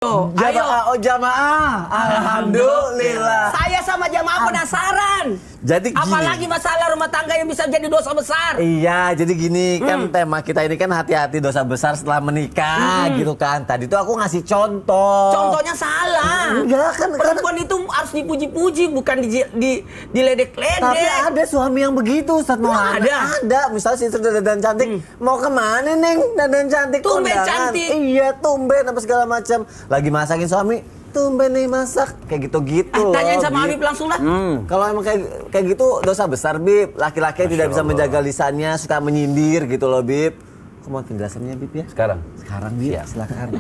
Jamaah, jamaah. Alhamdulillah. Saya sama jamaah penasaran. Jadi gini. Apalagi masalah rumah tangga yang bisa jadi dosa besar. Iya, jadi gini kan tema kita ini kan hati-hati dosa besar setelah menikah gitu kan. Tadi tuh aku ngasih contoh. Contohnya salah. Enggak kan. Perempuan itu harus dipuji-puji, bukan diledek-ledek. Tapi ada suami yang begitu, Ustaz Maulana. Ada. Misalnya si istri dandan cantik, mau kemana Neng? Dandan cantik Tumben kondangan. cantik. Iya, tumben apa segala macam. Lagi masakin suami, tumben nih masak. Kayak gitu-gitu. Tanyain sama Bib. Habib langsung lah. Kalau emang kayak gitu dosa besar, Bib. Laki-laki yang tidak bisa menjaga lisannya, suka menyindir gitu loh, Bib. Kamu mau penjelasannya, Bib ya? Sekarang, Bib, silakan.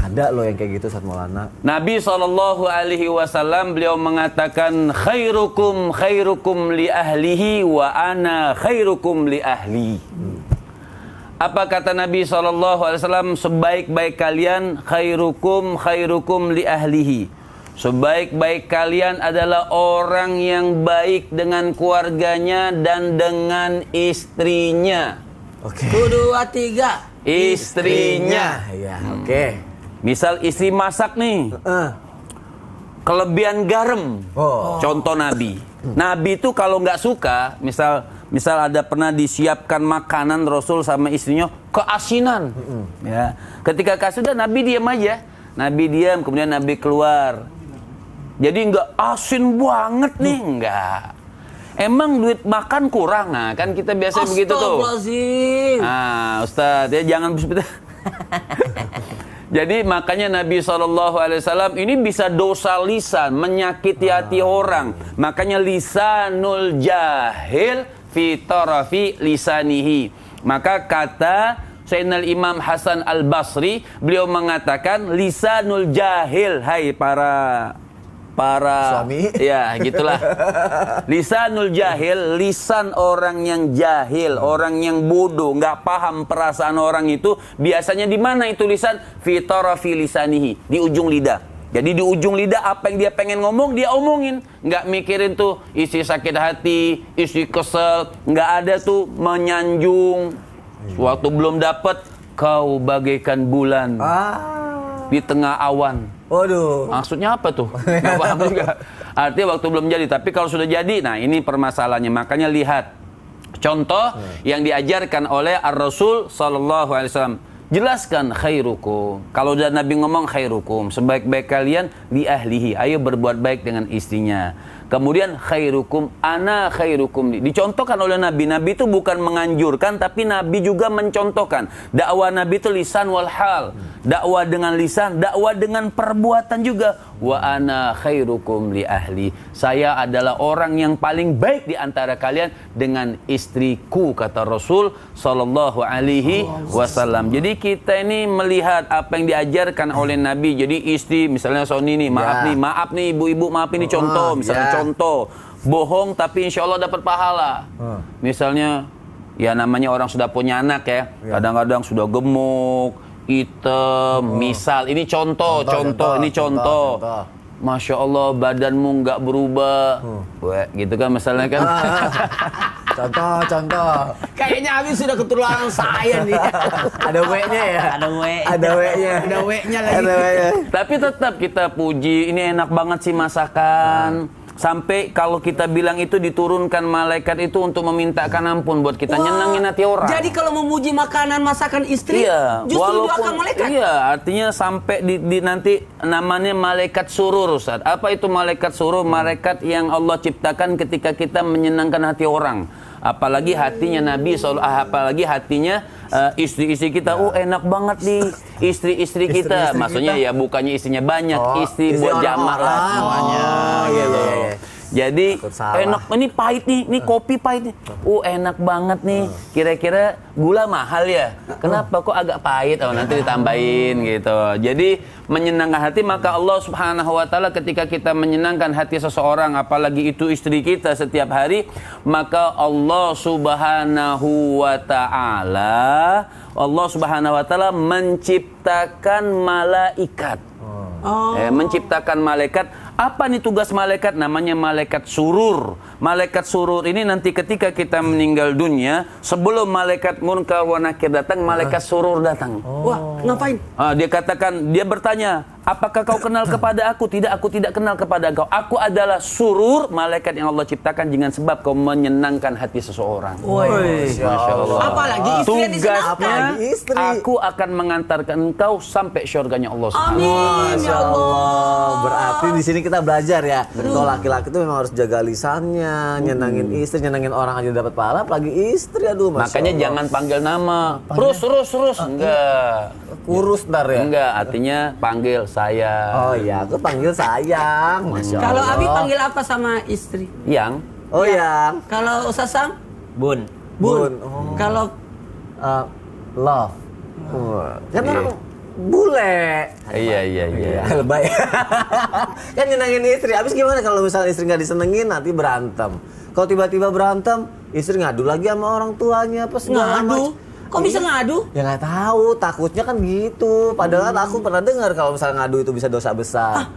Ada loh yang kayak gitu, Ustaz Maulana. Nabi SAW beliau mengatakan khairukum li ahlihi wa ana khairukum li ahli. Apa kata Nabi SAW? Sebaik-baik kalian khairukum li ahlihi. Sebaik-baik kalian adalah orang yang baik dengan keluarganya dan dengan istrinya. Oke. 1, 2, 3. Istrinya. Ya, oke. Misal istri masak nih, kelebihan garam. Contoh Nabi. Nabi itu kalau nggak suka, misal ada pernah disiapkan makanan Rasul sama istrinya keasinan. Ya. Ketika kasih udah Nabi diam aja. Nabi diam, kemudian Nabi keluar. Jadi nggak asin banget nih, nggak. Emang duit makan kurang, nah kan kita biasa begitu tuh. Astagfirullahaladzim. Nah, Ustaz, ya jangan Jadi makanya Nabi SAW ini bisa dosa lisan, menyakiti hati orang. Makanya lisanul jahil fi tarafi lisanihi. Maka kata Sayyidina Imam Hasan Al-Basri, beliau mengatakan lisanul jahil, hai para suami, ya gitulah. Lisanul jahil, lisan orang yang jahil, orang yang bodoh, nggak paham perasaan orang itu. Biasanya di mana itu lisan? Fi tarafi lisanihi, di ujung lidah. Jadi di ujung lidah apa yang dia pengen ngomong dia omongin, nggak mikirin tuh istri sakit hati, istri kesel, nggak ada tuh menyanjung. Waktu belum dapat, kau bagaikan bulan di tengah awan. Waduh. Maksudnya apa tuh? Nggak paham juga. Artinya waktu belum jadi. Tapi kalau sudah jadi, nah ini permasalahannya. Makanya lihat contoh yang diajarkan oleh Ar-Rasul SAW. Jelaskan khairukum. Kalau udah Nabi ngomong khairukum, sebaik-baik kalian li ahlihi. Ayo berbuat baik dengan istrinya. Kemudian khairukum ana khairukum. Dicontohkan oleh Nabi. Nabi itu bukan menganjurkan, tapi Nabi juga mencontohkan. Dakwah Nabi itu lisan wal hal. Dakwah dengan lisan, dakwah dengan perbuatan juga. Wa ana khairukum li ahli. Saya adalah orang yang paling baik di antara kalian dengan istriku, kata Rasul sallallahu alaihi wasallam. Jadi kita ini melihat apa yang diajarkan oleh Nabi. Jadi istri misalnya Sony nih, maaf nih ibu-ibu, maaf ini contoh misalnya contoh bohong tapi insya Allah dapat pahala. Misalnya ya namanya orang sudah punya anak ya, kadang-kadang sudah gemuk, hitam, misal ini contoh. Masya Allah badanmu nggak berubah, gitu kan misalnya kan. Contoh. Kayaknya Habib sudah ketularan saya nih. Ada W-nya ya? Ada W-nya. Ada W-nya lagi. Ada W-nya. Tapi tetap kita puji, ini enak banget sih masakan. Sampai kalau kita bilang itu diturunkan malaikat itu untuk memintakan ampun buat kita, nyenengin hati orang. Jadi kalau memuji makanan masakan istri, justru doakan malaikat. Iya, artinya sampai di nanti namanya malaikat surur, Ustaz. Apa itu malaikat surur? Malaikat yang Allah ciptakan ketika kita menyenangkan hati orang. Apalagi hatinya Nabi apalagi hatinya istri-istri kita. Enak banget nih istri-istri kita. Maksudnya ya bukannya istrinya banyak, istri buat jamak lah semuanya gitu. Jadi enak, ini pahit nih, ini kopi pahit nih. Enak banget nih. Kira-kira gula mahal ya? Kenapa kok agak pahit? Nanti ditambahin gitu. Jadi menyenangkan hati, maka Allah Subhanahu wa taala ketika kita menyenangkan hati seseorang, apalagi itu istri kita setiap hari, maka Allah Subhanahu wa taala menciptakan malaikat. Menciptakan malaikat. Apa nih tugas malaikat? Namanya malaikat surur. Malaikat surur ini nanti ketika kita meninggal dunia, sebelum malaikat munkar wa nakir datang, malaikat surur datang. Wah, ngapain? Dia katakan, dia bertanya, apakah kau kenal kepada aku? Tidak, aku tidak kenal kepada engkau. Aku adalah surur, malaikat yang Allah ciptakan dengan sebab kau menyenangkan hati seseorang. Masya Allah. Apalagi istri yang disenangkan. Apalagi istri. Aku akan mengantarkan engkau sampai syurganya Allah Subhanahu wa Ta'ala. Amin ya Allah. Berarti di sini kita belajar ya. Kalau laki-laki itu memang harus jaga lisannya, nyenangin istri, nyenangin orang aja dapat pahala, apalagi istri. Aduh, Masya Makanya Allah. jangan panggil nama. Terus. Enggak. Kurus ntar ya. Enggak, artinya panggil saya. Oh iya, aku panggil sayang. Masya Allah. Kalau Abi panggil apa sama istri? Yang Oh yang. Kalau Sasam? Bun. Bun. Oh. Kalau Love. Kan orang bule. Iya. Lebay. Kan nyenangin istri. Habis gimana kalau misalnya istri nggak disenengin nanti berantem. Kalau tiba-tiba berantem, istri ngadu lagi sama orang tuanya apa segala ngadu? macam. Kok bisa ngadu? Ya nggak tahu, takutnya kan gitu. Padahal aku pernah dengar kalau misalnya ngadu itu bisa dosa besar.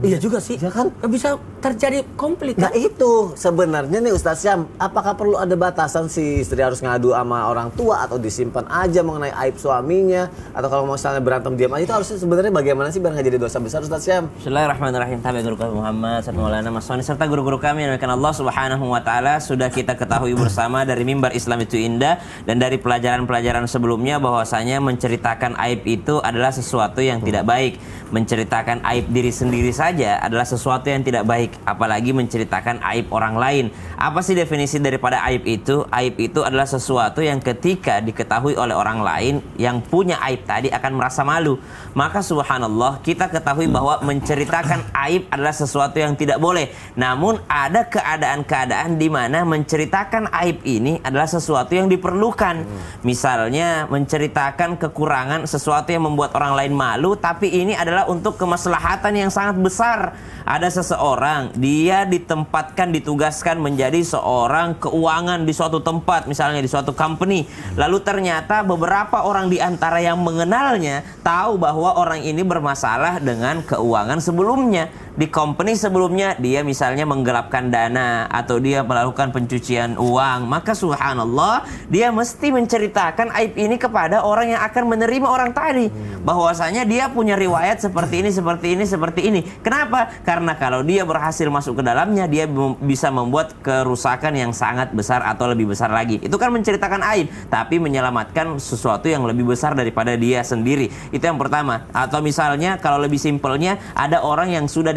Iya juga sih. Ya kan? Bisa terjadi konflik. Nah itu sebenarnya nih Ustaz Syam, apakah perlu ada batasan si istri harus ngadu sama orang tua atau disimpan aja mengenai aib suaminya, atau kalau misalnya berantem diam aja itu harusnya sebenarnya bagaimana sih biar nggak jadi dosa besar Ustaz Syam? Bismillahirrahmanirrahim. Tabi guru kami Muhammad, Ustaz Maulana Mas Soni serta guru-guru kami yang dimuliakan Allah Subhanahu wa taala, sudah kita ketahui bersama dari mimbar Islam itu indah dan dari pelajaran-pelajaran sebelumnya bahwasanya menceritakan aib itu adalah sesuatu yang tidak baik. Menceritakan aib diri sendiri saja adalah sesuatu yang tidak baik, apalagi menceritakan aib orang lain. Apa sih definisi daripada aib itu? Aib itu adalah sesuatu yang ketika diketahui oleh orang lain yang punya aib tadi akan merasa malu. Maka subhanallah, kita ketahui bahwa menceritakan aib adalah sesuatu yang tidak boleh. Namun ada keadaan-keadaan di mana menceritakan aib ini adalah sesuatu yang diperlukan. Misalnya menceritakan kekurangan, sesuatu yang membuat orang lain malu, tapi ini adalah untuk kemaslahatan yang sangat besar. Ada seseorang, dia ditugaskan menjadi seorang keuangan di suatu tempat, misalnya di suatu company. Lalu ternyata beberapa orang di antara yang mengenalnya tahu bahwa orang ini bermasalah dengan keuangan sebelumnya. Di company sebelumnya dia misalnya menggelapkan dana atau dia melakukan pencucian uang. Maka subhanallah, dia mesti menceritakan aib ini kepada orang yang akan menerima orang tadi. Bahwasanya dia punya riwayat seperti ini. Kenapa? Karena kalau dia berhasil masuk ke dalamnya, dia bisa membuat kerusakan yang sangat besar atau lebih besar lagi. Itu kan menceritakan aib, tapi menyelamatkan sesuatu yang lebih besar daripada dia sendiri. Itu yang pertama. Atau misalnya kalau lebih simpelnya, ada orang yang sudah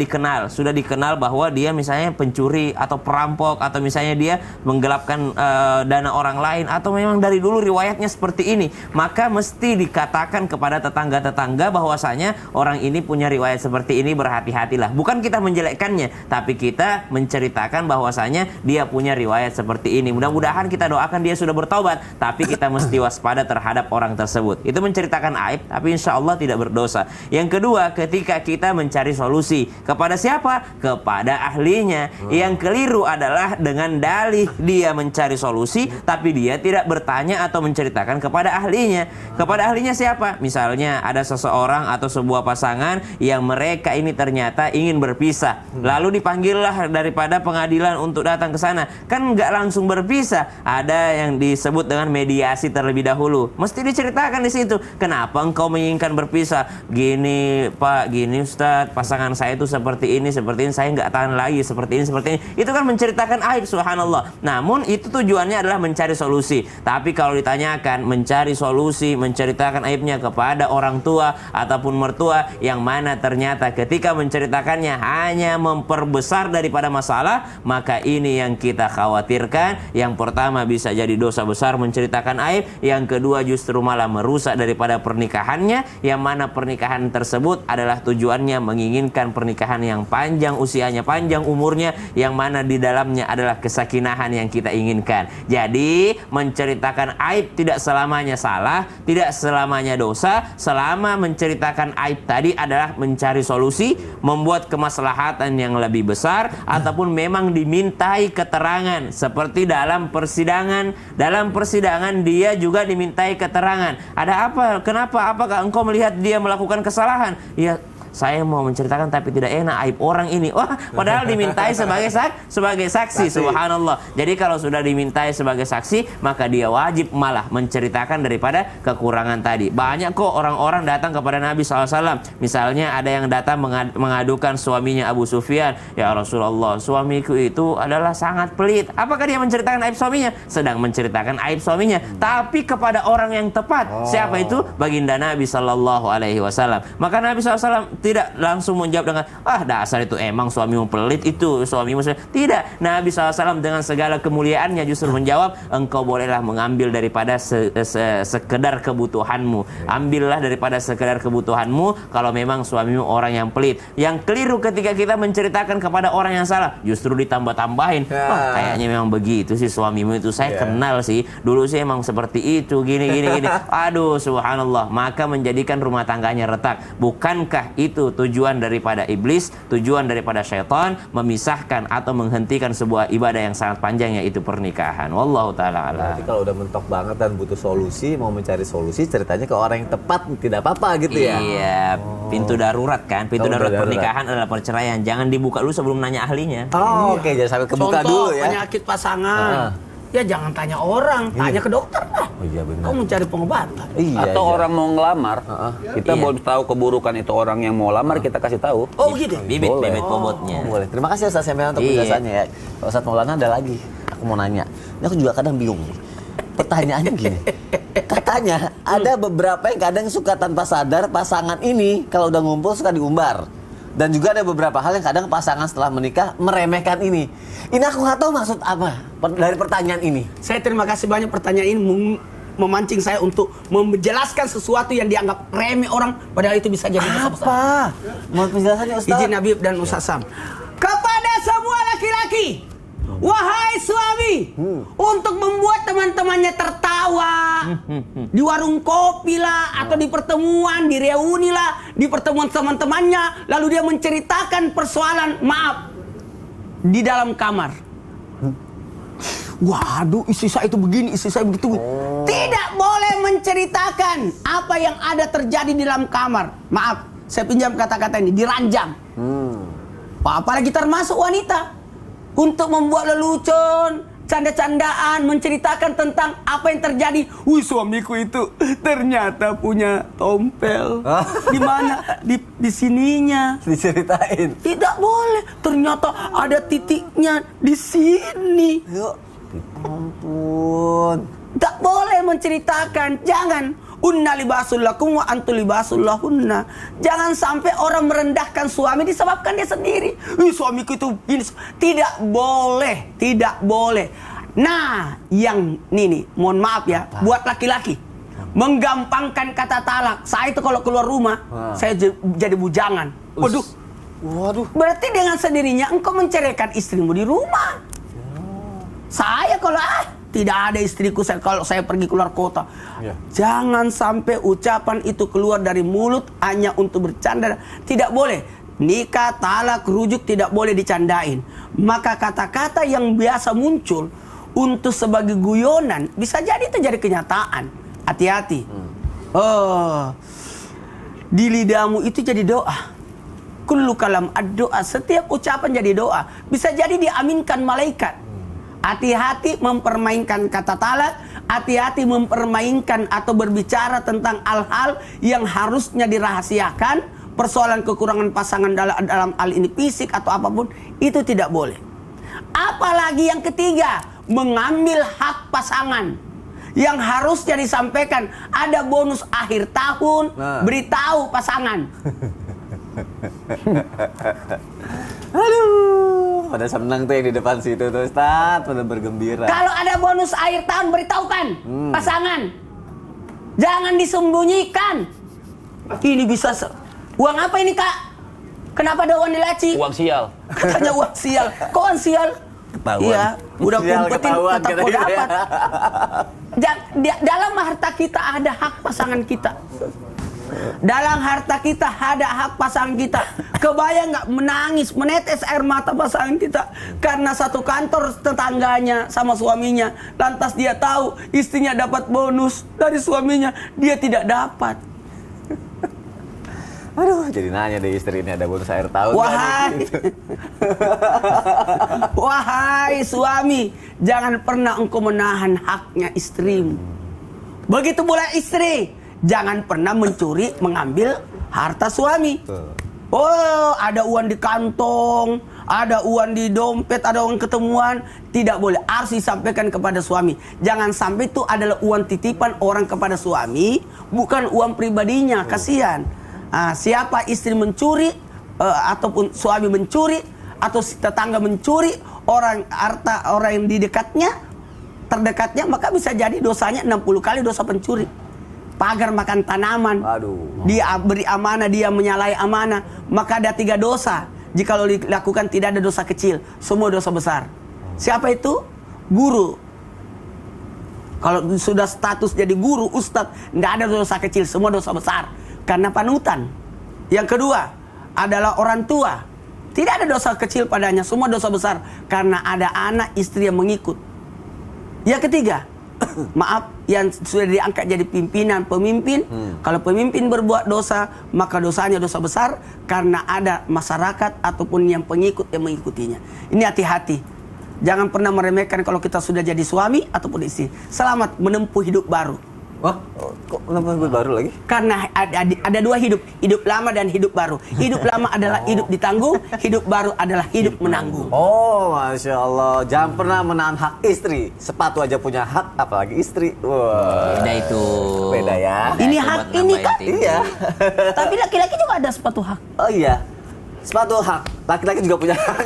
dikenal bahwa dia misalnya pencuri atau perampok, atau misalnya dia menggelapkan dana orang lain, atau memang dari dulu riwayatnya seperti ini. Maka mesti dikatakan kepada tetangga-tetangga bahwasanya orang ini punya riwayat seperti ini, berhati-hatilah. Bukan kita menjelekkannya, tapi kita menceritakan bahwasanya dia punya riwayat seperti ini. Mudah-mudahan kita doakan dia sudah bertobat, tapi kita mesti waspada terhadap orang tersebut. Itu menceritakan aib, tapi insya Allah tidak berdosa. Yang kedua, ketika kita mencari solusi kepada siapa? Kepada ahlinya. Yang keliru adalah dengan dalih dia mencari solusi, tapi dia tidak bertanya atau menceritakan kepada ahlinya. Kepada ahlinya siapa? Misalnya ada seseorang atau sebuah pasangan yang mereka ini ternyata ingin berpisah. Lalu dipanggillah daripada pengadilan untuk datang ke sana. Kan nggak langsung berpisah. Ada yang disebut dengan mediasi terlebih dahulu. Mesti diceritakan di situ. Kenapa engkau menginginkan berpisah? Gini Pak, gini Ustadz, pasangan saya itu seperti ini, saya nggak tahan lagi, seperti ini. Itu kan menceritakan aib, subhanallah. Namun itu tujuannya adalah mencari solusi. Tapi kalau ditanyakan mencari solusi, menceritakan aibnya kepada orang tua ataupun mertua, yang mana ternyata ketika menceritakannya hanya memperbesar daripada masalah, maka ini yang kita khawatirkan. Yang pertama bisa jadi dosa besar menceritakan aib, yang kedua justru malah merusak daripada pernikahannya, yang mana pernikahan tersebut adalah tujuannya menginginkan pernikahan yang panjang usianya, panjang umurnya, yang mana di dalamnya adalah kesakinahan yang kita inginkan. Jadi menceritakan aib tidak selamanya salah, tidak selamanya dosa, selama menceritakan aib tadi adalah mencari solusi, membuat kemaslahatan yang lebih besar, ataupun memang dimintai keterangan. Seperti dalam persidangan dia juga dimintai keterangan. Ada apa? Kenapa? Apakah engkau melihat dia melakukan kesalahan? Ya, saya mau menceritakan tapi tidak enak aib orang ini. Wah, padahal dimintai sebagai saksi. Subhanallah. Jadi kalau sudah dimintai sebagai saksi, maka dia wajib malah menceritakan daripada kekurangan tadi. Banyak kok orang-orang datang kepada Nabi SAW. Misalnya ada yang datang mengadukan suaminya Abu Sufyan, ya Rasulullah, suamiku itu adalah sangat pelit. Apakah dia menceritakan aib suaminya? Sedang menceritakan aib suaminya, tapi kepada orang yang tepat. Siapa itu? Baginda Nabi SAW. Maka Nabi SAW tidak langsung menjawab dengan, dasar itu emang suamimu pelit itu, suamimu. Tidak. Nabi SAW dengan segala kemuliaannya justru menjawab, engkau bolehlah mengambil daripada sekedar kebutuhanmu. Ambillah daripada sekedar kebutuhanmu kalau memang suamimu orang yang pelit. Yang keliru ketika kita menceritakan kepada orang yang salah, justru ditambah-tambahin. Kayaknya memang begitu sih suamimu itu, saya kenal sih, dulu sih emang seperti itu, gini. Aduh, subhanallah. Maka menjadikan rumah tangganya retak. Bukankah itu tujuan daripada iblis, tujuan daripada syaitan, memisahkan atau menghentikan sebuah ibadah yang sangat panjang, yaitu pernikahan. Wallahu ta'ala a'lam. Berarti kalau udah mentok banget dan butuh solusi, mau mencari solusi, ceritanya ke orang yang tepat, tidak apa-apa gitu ya? Iya, pintu darurat kan. Pintu darurat pernikahan adalah perceraian. Jangan dibuka dulu sebelum nanya ahlinya. Oke, jangan sampai kebuka Contoh, dulu ya. penyakit pasangan. Ya jangan tanya orang, tanya ke dokter. Oh iya benar. Kamu mencari pengobatan. Atau orang mau ngelamar, kita Iya. boleh tahu keburukan itu orang yang mau lamar, kita kasih tahu. Oh begitu. Bibit kobotnya. Boleh. Terima kasih Ustaz Semel untuk penjelasannya ya. Pak Ustaz Maulana ada lagi. Aku mau nanya. Ini aku juga kadang bingung nih. Pertanyaannya gini. Katanya ada beberapa yang kadang suka tanpa sadar pasangan ini kalau udah ngumpul suka diumbar. Dan juga ada beberapa hal yang kadang pasangan setelah menikah meremehkan ini. Ini aku nggak tahu maksud apa dari pertanyaan ini. Saya terima kasih banyak pertanyaan ini memancing saya untuk menjelaskan sesuatu yang dianggap remeh orang, padahal itu bisa jadi dosa besar. Apa? Mau penjelasannya Ustaz? Izin Habib dan Ustaz Sam. Kepada semua laki-laki, wahai suami, untuk membuat teman-temannya tertawa di warung kopi lah, atau di pertemuan, di reuni lah, di pertemuan teman-temannya, lalu dia menceritakan persoalan maaf di dalam kamar. Waduh, istri saya itu begini, istri saya begitu. Tidak boleh menceritakan apa yang ada terjadi di dalam kamar. Maaf, saya pinjam kata-kata ini, diranjang. Apalagi termasuk wanita. Untuk membuat lelucon, canda-candaan, menceritakan tentang apa yang terjadi. Wih, suamiku itu ternyata punya tompel. Di mana? Di sininya. Diceritain. Tidak boleh. Ternyata ada titiknya di sini. Yuk. Ampun. Tak boleh menceritakan. Jangan. Unna libasul lakum wa antu libasul lahunna. Jangan sampai orang merendahkan suami disebabkan dia sendiri. Suamiku itu ini. Tidak boleh. Tidak boleh. Nah, yang ini mohon maaf ya, buat laki-laki menggampangkan kata talak. Saya itu kalau keluar rumah, saya jadi bujangan. Waduh. Berarti dengan sendirinya engkau menceraikan istrimu di rumah. Saya kalau tidak ada istriku kalau saya pergi keluar kota. Jangan sampai ucapan itu keluar dari mulut hanya untuk bercanda. Tidak boleh. Nikah, talak, rujuk tidak boleh dicandain. Maka kata-kata yang biasa muncul untuk sebagai guyonan bisa jadi itu jadi kenyataan. Hati-hati. Di lidahmu itu jadi doa. Kullu kalam ad-doa. Setiap ucapan jadi doa. Bisa jadi diaminkan malaikat. Hati-hati mempermainkan kata talak, hati-hati mempermainkan atau berbicara tentang hal-hal yang harusnya dirahasiakan, persoalan kekurangan pasangan dalam hal ini fisik atau apapun, itu tidak boleh. Apalagi yang ketiga, mengambil hak pasangan yang harusnya disampaikan. Ada bonus akhir tahun, beritahu pasangan. Aduh, pada senang tuh yang di depan situ tuh Ustaz, pada bergembira. Kalau ada bonus akhir tahun beritahukan pasangan. Jangan disembunyikan. Ini bisa uang apa ini, Kak? Kenapa ada uang di laci? Uang sial. Katanya uang sial. Kok uang sial? Ketahuan. Iya, udah Sial kumpetin ketahuan, tetap katanya. dapat. Dalam harta kita ada hak pasangan kita. Dalam harta kita ada hak pasangan kita. Kebayang nggak menangis, menetes air mata pasangan kita karena satu kantor tetangganya sama suaminya. Lantas dia tahu istrinya dapat bonus dari suaminya, dia tidak dapat. Aduh, jadi nanya deh istri ini ada bonus akhir tahun. Wahai suami, jangan pernah engkau menahan haknya istrimu. Begitu pula istri, jangan pernah mencuri, mengambil harta suami. Oh, ada uang di kantong, ada uang di dompet, ada uang ketemuan, tidak boleh, harus disampaikan kepada suami. Jangan sampai itu adalah uang titipan orang kepada suami, bukan uang pribadinya, kasihan. Siapa istri mencuri ataupun suami mencuri atau tetangga mencuri harta orang yang di dekatnya, terdekatnya, maka bisa jadi dosanya 60 kali dosa pencuri. Pagar makan tanaman. Aduh. Dia beri amanah, dia menyalahi amanah, maka ada 3 dosa. Jika dilakukan tidak ada dosa kecil, semua dosa besar. Siapa itu? Guru. Kalau sudah status jadi guru, ustadz, tidak ada dosa kecil, semua dosa besar. Karena panutan. Yang kedua adalah orang tua. Tidak ada dosa kecil padanya, semua dosa besar. Karena ada anak istri yang mengikut. Yang ketiga, maaf, yang sudah diangkat jadi pimpinan, pemimpin. Kalau pemimpin berbuat dosa, maka dosanya dosa besar. Karena ada masyarakat ataupun yang pengikut yang mengikutinya. Ini hati-hati. Jangan pernah meremehkan kalau kita sudah jadi suami ataupun istri. Selamat menempuh hidup baru. Wah, kok menempuh hidup baru lagi? Karena ada 2 hidup, hidup lama dan hidup baru. Hidup lama adalah hidup ditanggung, hidup baru adalah hidup menanggung. Oh, Masya Allah. Jangan pernah menahan hak istri. Sepatu aja punya hak, apalagi istri. Wah. Beda itu. Beda ya. Ini Itu hak buat ini nambahin kan? tinggi. Iya. Tapi laki-laki juga ada sepatu hak. Oh iya. Sepatu hak. Laki-laki juga punya hak.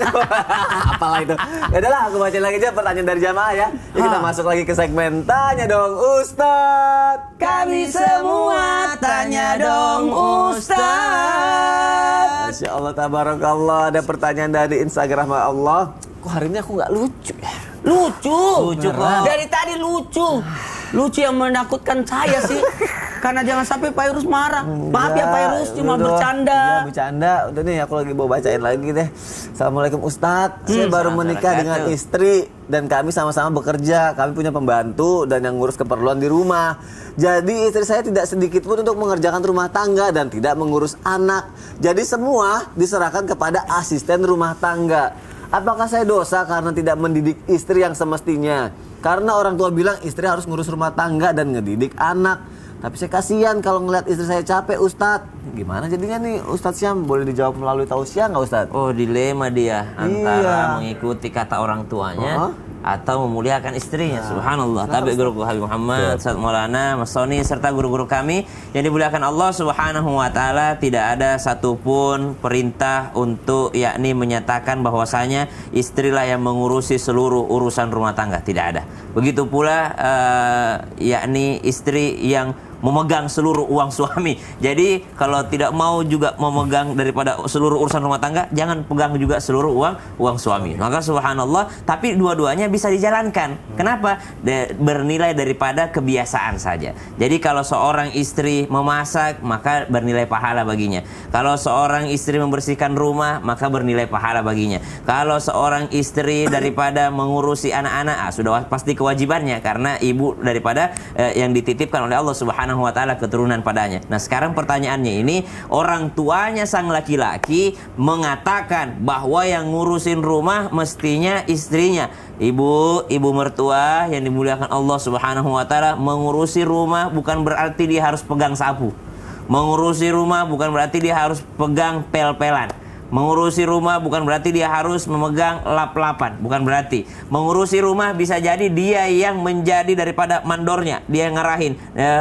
Apalah itu. Ya udahlah, aku bacain lagi aja pertanyaan dari jamaah ya. Yuk kita masuk lagi ke segmen Tanya Dong Ustadz. Kami semua tanya dong Ustaz. Masya Allah, tabarakallah. Ada pertanyaan dari Instagram Allah. Kok hari ini aku nggak lucu ya? Lucu. Lucu kok. Dari tadi lucu. Lucu yang menakutkan saya sih. Karena jangan sampai Pak Irus marah. Maaf ya Pak Irus, cuma Udah, bercanda. Iya, bercanda. Udah nih, aku lagi mau bacain lagi deh. Assalamualaikum Ustadz. Saya baru menikah dengan istri dan kami sama-sama bekerja. Kami punya pembantu dan yang ngurus keperluan di rumah. Jadi istri saya tidak sedikit pun untuk mengerjakan rumah tangga dan tidak mengurus anak. Jadi semua diserahkan kepada asisten rumah tangga. Apakah saya dosa karena tidak mendidik istri yang semestinya? Karena orang tua bilang istri harus ngurus rumah tangga dan ngedidik anak. Tapi saya kasihan kalau ngeliat istri saya capek, Ustadz. Gimana jadinya nih, Ustadz Syam? Boleh dijawab melalui tausiah nggak, Ustadz? Oh, dilema dia antara Iya. mengikuti kata orang tuanya atau memuliakan istrinya. Subhanallah. Tapi guru Habib Muhammad, Ustadz Maulana, Mas Soni serta guru-guru kami yang dimuliakan Allah Subhanahu wa taala, tidak ada satupun perintah untuk yakni menyatakan bahwasanya istrilah yang mengurusi seluruh urusan rumah tangga, tidak ada. Begitu pula yakni istri yang memegang seluruh uang suami. Jadi kalau tidak mau juga memegang daripada seluruh urusan rumah tangga, jangan pegang juga seluruh uang suami. Maka subhanallah, tapi dua-duanya bisa dijalankan. Kenapa? Bernilai daripada kebiasaan saja. Jadi kalau seorang istri memasak, maka bernilai pahala baginya. Kalau seorang istri membersihkan rumah, maka bernilai pahala baginya. Kalau seorang istri daripada mengurusi anak-anak, sudah pasti kewajibannya karena ibu daripada yang dititipkan oleh Allah Subhanahu wa taala keturunan padanya. Nah, sekarang pertanyaannya ini, orang tuanya sang laki-laki mengatakan bahwa yang ngurusin rumah mestinya istrinya. Ibu mertua yang dimuliakan Allah Subhanahu wa taala, mengurusi rumah bukan berarti dia harus pegang sapu. Mengurusi rumah bukan berarti dia harus pegang pel-pelan. Mengurusi rumah bukan berarti dia harus memegang lap-lapan, bukan berarti. Mengurusi rumah bisa jadi dia yang menjadi daripada mandornya, dia yang ngarahin.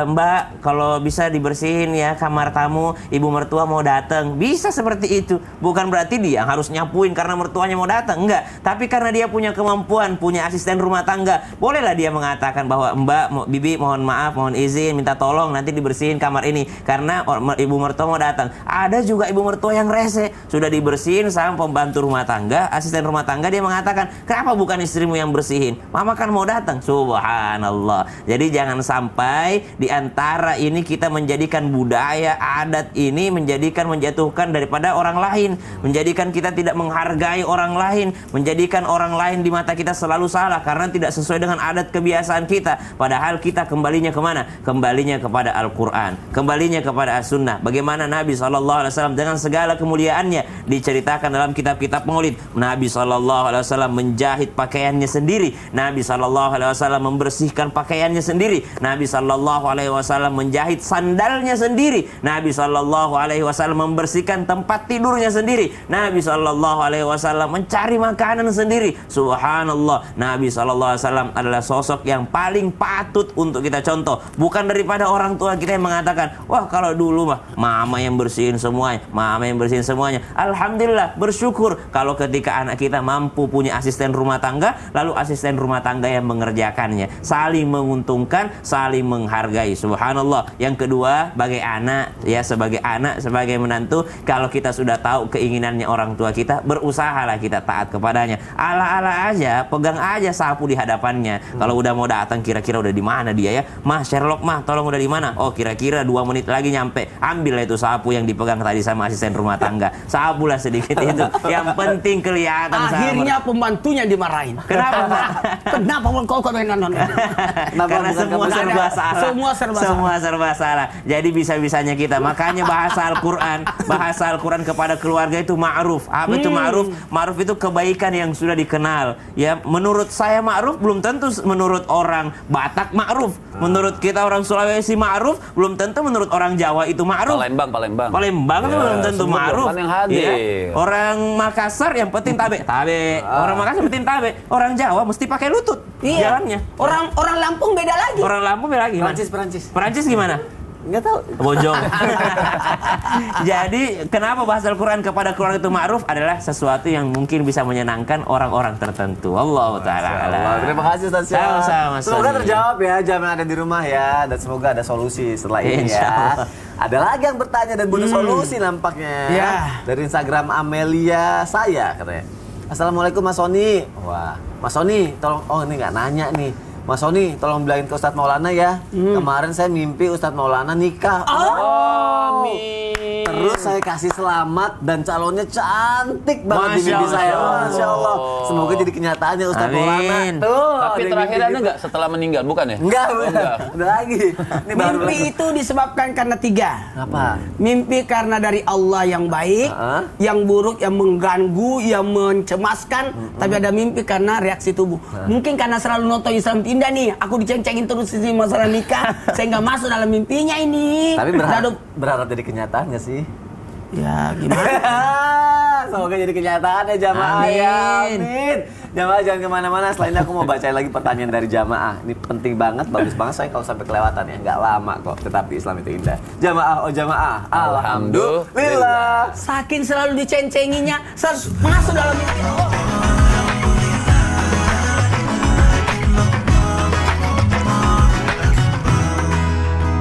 Mbak, kalau bisa dibersihin ya kamar tamu, ibu mertua mau datang. Bisa seperti itu. Bukan berarti dia harus nyapuin karena mertuanya mau datang, enggak. Tapi karena dia punya kemampuan, punya asisten rumah tangga, bolehlah dia mengatakan bahwa Mbak, Bibi mohon maaf, mohon izin, minta tolong nanti dibersihin kamar ini karena ibu mertua mau datang. Ada juga ibu mertua yang rese, sudah istri bersihin sama pembantu rumah tangga, asisten rumah tangga, dia mengatakan, kenapa bukan istrimu yang bersihin? Mama kan mau datang. Subhanallah. Jadi jangan sampai di antara ini kita menjadikan budaya adat ini menjatuhkan daripada orang lain, menjadikan kita tidak menghargai orang lain, menjadikan orang lain di mata kita selalu salah karena tidak sesuai dengan adat kebiasaan kita. Padahal kita kembalinya kemana? Kembalinya kepada Al-Quran, kembalinya kepada As-Sunnah. Bagaimana Nabi SAW dengan segala kemuliaannya diceritakan dalam kitab-kitab maulid. Nabi SAW menjahit pakaiannya sendiri. Nabi SAW membersihkan pakaiannya sendiri. Nabi SAW menjahit sandalnya sendiri. Nabi SAW membersihkan tempat tidurnya sendiri. Nabi SAW mencari makanan sendiri. Subhanallah. Nabi SAW adalah sosok yang paling patut untuk kita contoh. Bukan daripada orang tua kita yang mengatakan, wah kalau dulu mah mama yang bersihin semuanya, mama yang bersihin semuanya. Alhamdulillah, bersyukur kalau ketika anak kita mampu punya asisten rumah tangga, lalu asisten rumah tangga yang mengerjakannya. Saling menguntungkan, saling menghargai. Subhanallah. Yang kedua, sebagai anak, sebagai menantu, kalau kita sudah tahu keinginannya orang tua kita, berusahalah kita taat kepadanya. Ala-ala aja, pegang aja sapu di hadapannya. Kalau udah mau datang, kira-kira udah di mana dia ya? Mah, Sherlock mah, tolong udah di mana? Oh, kira-kira 2 menit lagi nyampe. Ambillah itu sapu yang dipegang tadi sama asisten rumah tangga. Sapulah sedikit itu. Yang penting kelihatan. Akhirnya pembantunya dimarahin. Kenapa, Pak? Kenapa kok Karena semua serba salah. Jadi bisa-bisanya kita. Makanya bahasa Al-Quran kepada keluarga itu ma'ruf. Apa itu ma'ruf? Ma'ruf itu kebaikan yang sudah dikenal. Ya, menurut saya ma'ruf belum tentu menurut orang Batak ma'ruf. Menurut kita orang Sulawesi ma'ruf, belum tentu menurut orang Jawa itu ma'ruf. Palembang itu belum tentu ma'ruf. Ya. Orang Makassar yang penting tabe. Orang Makassar penting tabe. Orang Jawa mesti pakai lutut jalannya. Orang Lampung beda lagi. Orang Lampung beda lagi. Perancis gimana? Nggak tahu. Bojong. Jadi kenapa bahasa Al-Quran kepada keluarga itu ma'ruf adalah sesuatu yang mungkin bisa menyenangkan orang-orang tertentu. Allah Ta'ala. Terima kasih Ustaz Syah. Sama-sama. Semoga terjawab ya jam yang ada di rumah ya, dan semoga ada solusi setelah ini ya. Ada lagi yang bertanya dan butuh solusi nampaknya. Ya. Dari Instagram Amelia saya katanya. Assalamualaikum Mas Sony. Wah, Mas Sony, tolong. Oh, ini nggak nanya nih. Mas Sony, tolong bilangin ke Ustadz Maulana ya. Kemarin saya mimpi Ustadz Maulana nikah. Amin. Terus saya kasih selamat dan calonnya cantik banget di mimpi saya. Masya Allah. Semoga jadi kenyataannya Ustadz Maulana. Tuh. Tapi terakhir Anda nggak setelah meninggal, bukan ya? Enggak. Udah lagi. Ini baru Mimpi itu disebabkan karena 3. Apa? Mimpi karena dari Allah yang baik, yang buruk, yang mengganggu, yang mencemaskan. Tapi ada mimpi karena reaksi tubuh. Mungkin karena selalu nonton Islam Indah nih, aku diceng-cengin terus di masalah nikah, saya nggak masuk dalam mimpinya ini. Tapi berharap jadi kenyataan nggak sih? Ya gimana? Semoga jadi kenyataan ya jamaah. Amin. Ya, amin. Jamaah jangan kemana-mana. Selain itu aku mau bacain lagi pertanyaan dari jamaah. Ini penting banget, bagus banget. Saya kalau sampai kelewatan ya, nggak lama kok. Tetapi Islam itu indah. Jamaah, oh jamaah. Alhamdulillah. Saking selalu diceng-cenginya, masuk dalam mimpi.